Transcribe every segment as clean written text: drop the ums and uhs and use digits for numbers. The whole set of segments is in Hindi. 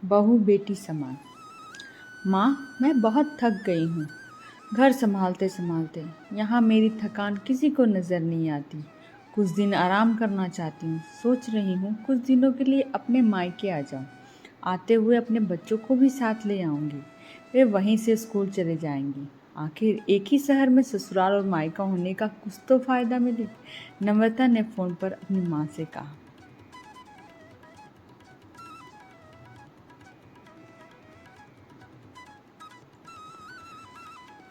बहू बेटी समान। माँ, मैं बहुत थक गई हूँ घर संभालते संभालते। यहाँ मेरी थकान किसी को नज़र नहीं आती। कुछ दिन आराम करना चाहती हूँ। सोच रही हूँ कुछ दिनों के लिए अपने मायके आ जाऊँ। आते हुए अपने बच्चों को भी साथ ले आऊँगी। वे वहीं से स्कूल चले जाएंगी। आखिर एक ही शहर में ससुराल और मायका होने का कुछ तो फ़ायदा मिले। नम्रता ने फ़ोन पर अपनी माँ से कहा।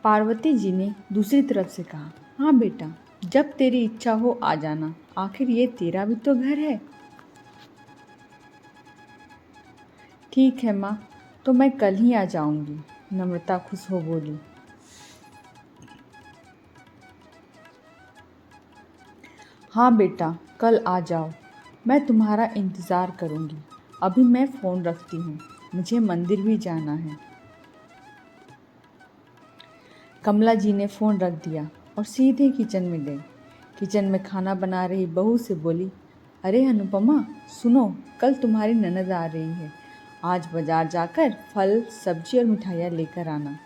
पार्वती जी ने दूसरी तरफ से कहा, हाँ बेटा, जब तेरी इच्छा हो आ जाना। आखिर ये तेरा भी तो घर है। ठीक है माँ, तो मैं कल ही आ जाऊंगी। नम्रता खुश हो बोली। हाँ बेटा, कल आ जाओ। मैं तुम्हारा इंतज़ार करूंगी। अभी मैं फ़ोन रखती हूँ, मुझे मंदिर भी जाना है। कमला जी ने फ़ोन रख दिया और सीधे किचन में गई। किचन में खाना बना रही बहू से बोली, अरे अनुपमा, सुनो, कल तुम्हारी ननद आ रही है। आज बाजार जाकर फल, सब्जी और मिठाइयाँ लेकर आना।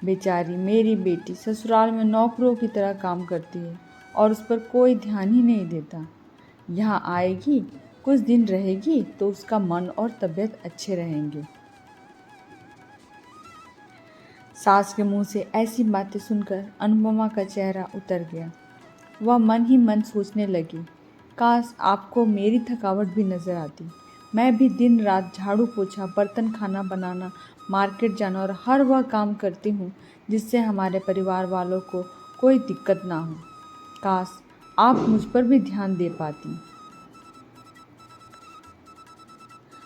बेचारी मेरी बेटी ससुराल में नौकरों की तरह काम करती है और उस पर कोई ध्यान ही नहीं देता। यहाँ आएगी, कुछ दिन रहेगी तो उसका मन और तबीयत अच्छे रहेंगे। सास के मुंह से ऐसी बातें सुनकर अनुपमा का चेहरा उतर गया। वह मन ही मन सोचने लगी, काश आपको मेरी थकावट भी नज़र आती। मैं भी दिन रात झाड़ू पोछा, बर्तन, खाना बनाना, मार्केट जाना और हर वह काम करती हूँ जिससे हमारे परिवार वालों को कोई दिक्कत ना हो। काश आप मुझ पर भी ध्यान दे पाती।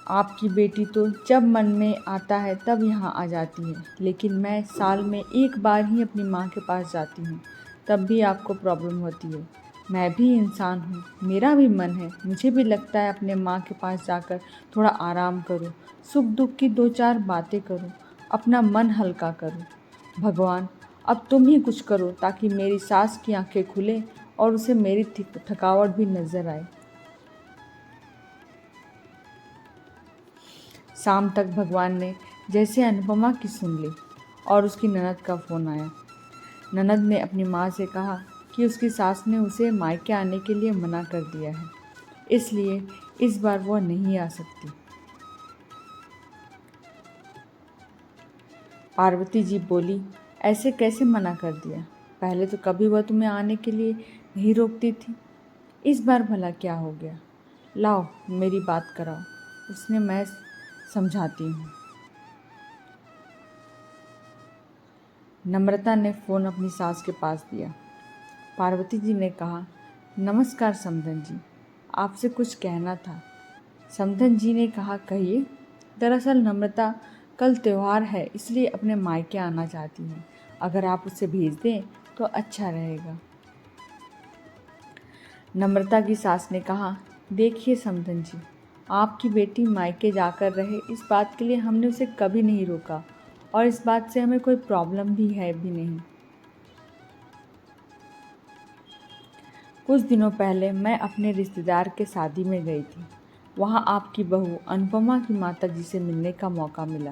आपकी बेटी तो जब मन में आता है तब यहाँ आ जाती है, लेकिन मैं साल में एक बार ही अपनी माँ के पास जाती हूँ, तब भी आपको प्रॉब्लम होती है। मैं भी इंसान हूँ, मेरा भी मन है, मुझे भी लगता है अपने माँ के पास जाकर थोड़ा आराम करूँ, सुख दुख की दो चार बातें करूँ, अपना मन हल्का करूँ। भगवान, अब तुम ही कुछ करो ताकि मेरी सास की आंखें खुले और उसे मेरी थकावट भी नज़र आए। शाम तक भगवान ने जैसे अनुपमा की सुन ली और उसकी ननद का फ़ोन आया। ननद ने अपनी माँ से कहा कि उसकी सास ने उसे मायके आने के लिए मना कर दिया है, इसलिए इस बार वह नहीं आ सकती। पार्वती जी बोली, ऐसे कैसे मना कर दिया? पहले तो कभी वह तुम्हें आने के लिए नहीं रोकती थी, इस बार भला क्या हो गया? लाओ मेरी बात कराओ, उसने मैं समझाती हूँ। नम्रता ने फ़ोन अपनी सास के पास दिया। पार्वती जी ने कहा, नमस्कार समधन जी, आपसे कुछ कहना था। समधन जी ने कहा, कहिए। दरअसल नम्रता कल त्यौहार है, इसलिए अपने मायके आना चाहती है। अगर आप उसे भेज दें तो अच्छा रहेगा। नम्रता की सास ने कहा, देखिए समधन जी, आपकी बेटी मायके जाकर रहे, इस बात के लिए हमने उसे कभी नहीं रोका और इस बात से हमें कोई प्रॉब्लम भी है भी नहीं। कुछ दिनों पहले मैं अपने रिश्तेदार के शादी में गई थी। वहाँ आपकी बहू अनुपमा की माता जी से मिलने का मौका मिला।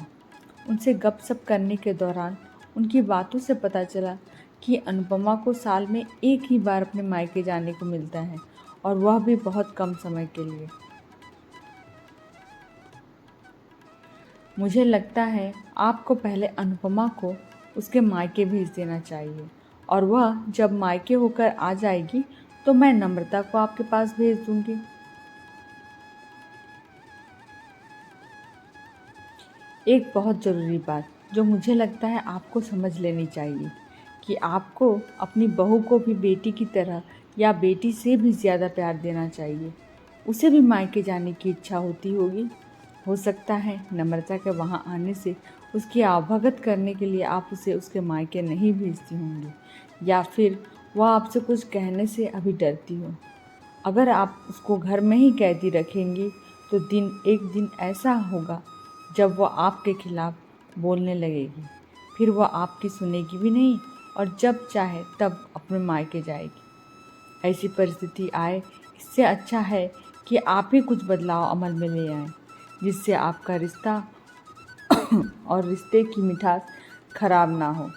उनसे गपशप करने के दौरान उनकी बातों से पता चला कि अनुपमा को साल में एक ही बार अपने मायके जाने को मिलता है और वह भी बहुत कम समय के लिए। मुझे लगता है आपको पहले अनुपमा को उसके मायके भेज देना चाहिए और वह जब मायके होकर आ जाएगी तो मैं नम्रता को आपके पास भेज दूंगी। एक बहुत ज़रूरी बात जो मुझे लगता है आपको समझ लेनी चाहिए कि आपको अपनी बहू को भी बेटी की तरह या बेटी से भी ज़्यादा प्यार देना चाहिए। उसे भी मायके जाने की इच्छा होती होगी। हो सकता है नम्रता के वहाँ आने से उसकी आवभगत करने के लिए आप उसे उसके मायके नहीं भेजती होंगी, या फिर वह आपसे कुछ कहने से अभी डरती हो। अगर आप उसको घर में ही कैदी रखेंगी तो एक दिन ऐसा होगा जब वह आपके खिलाफ बोलने लगेगी, फिर वह आपकी सुनेगी भी नहीं और जब चाहे तब अपने मायके जाएगी। ऐसी परिस्थिति आए, इससे अच्छा है कि आप ही कुछ बदलाव अमल में ले आएं, जिससे आपका रिश्ता और रिश्ते की मिठास खराब ना हो।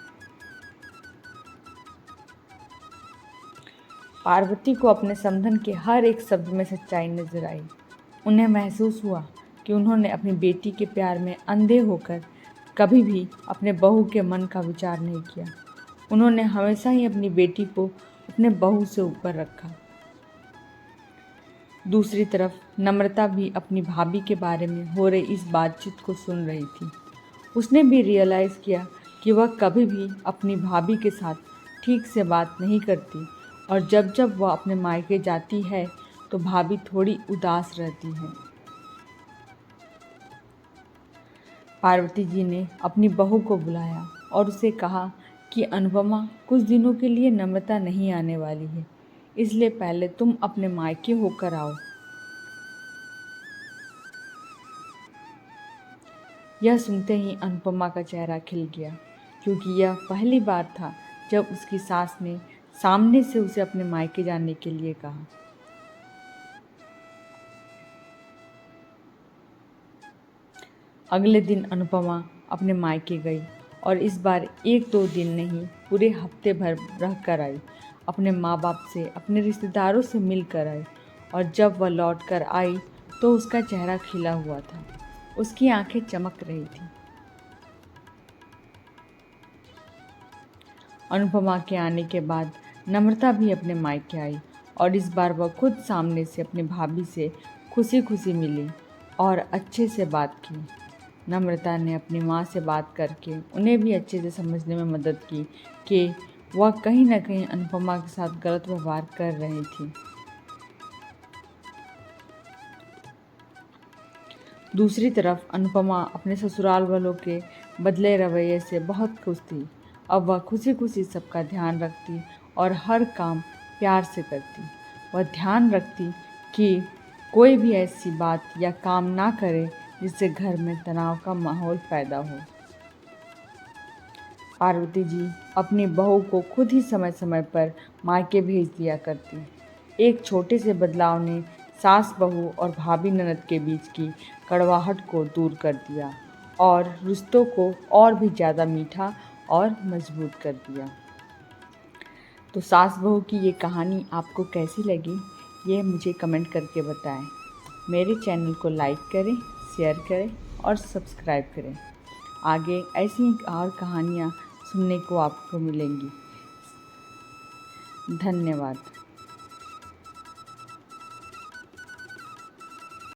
पार्वती को अपने समधन के हर एक शब्द में सच्चाई नजर आई। उन्हें महसूस हुआ कि उन्होंने अपनी बेटी के प्यार में अंधे होकर कभी भी अपने बहू के मन का विचार नहीं किया। उन्होंने हमेशा ही अपनी बेटी को अपने बहू से ऊपर रखा। दूसरी तरफ नम्रता भी अपनी भाभी के बारे में हो रही इस बातचीत को सुन रही थी। उसने भी रियलाइज़ किया कि वह कभी भी अपनी भाभी के साथ ठीक से बात नहीं करती और जब जब वह अपने मायके जाती है तो भाभी थोड़ी उदास रहती है। पार्वती जी ने अपनी बहू को बुलाया और उसे कहा कि अनुपमा कुछ दिनों के लिए नम्रता नहीं आने वाली है, इसलिए पहले तुम अपने मायके होकर आओ। यह सुनते ही अनुपमा का चेहरा खिल गया, क्योंकि यह पहली बार था जब उसकी सास ने सामने से उसे अपने मायके जाने के लिए कहा। अगले दिन अनुपमा अपने मायके गई और इस बार 1-2 दिन नहीं, पूरे हफ्ते भर रह कर आई। अपने माँ बाप से, अपने रिश्तेदारों से मिल कर आई और जब वह लौट कर आई तो उसका चेहरा खिला हुआ था, उसकी आंखें चमक रही थी। अनुपमा के आने के बाद नम्रता भी अपने मायके आई और इस बार वह खुद सामने से अपनी भाभी से खुशी खुशी मिली और अच्छे से बात की। नम्रता ने अपनी माँ से बात करके उन्हें भी अच्छे से समझने में मदद की कि वह कहीं न कहीं अनुपमा के साथ गलत व्यवहार कर रही थी। दूसरी तरफ अनुपमा अपने ससुराल वालों के बदले रवैये से बहुत खुश थी। अब वह खुशी खुशी सबका ध्यान रखती और हर काम प्यार से करती। वह ध्यान रखती कि कोई भी ऐसी बात या काम ना करे जिससे घर में तनाव का माहौल पैदा हो। पार्वती जी अपनी बहू को खुद ही समय समय पर मायके भेज दिया करती। एक छोटे से बदलाव ने सास बहू और भाभी ननद के बीच की कड़वाहट को दूर कर दिया और रिश्तों को और भी ज़्यादा मीठा और मजबूत कर दिया। तो सास बहू की ये कहानी आपको कैसी लगी, ये मुझे कमेंट करके बताएं। मेरे चैनल को लाइक करें, शेयर करें और सब्सक्राइब करें। आगे ऐसी ही और कहानियाँ सुनने को आपको मिलेंगी। धन्यवाद।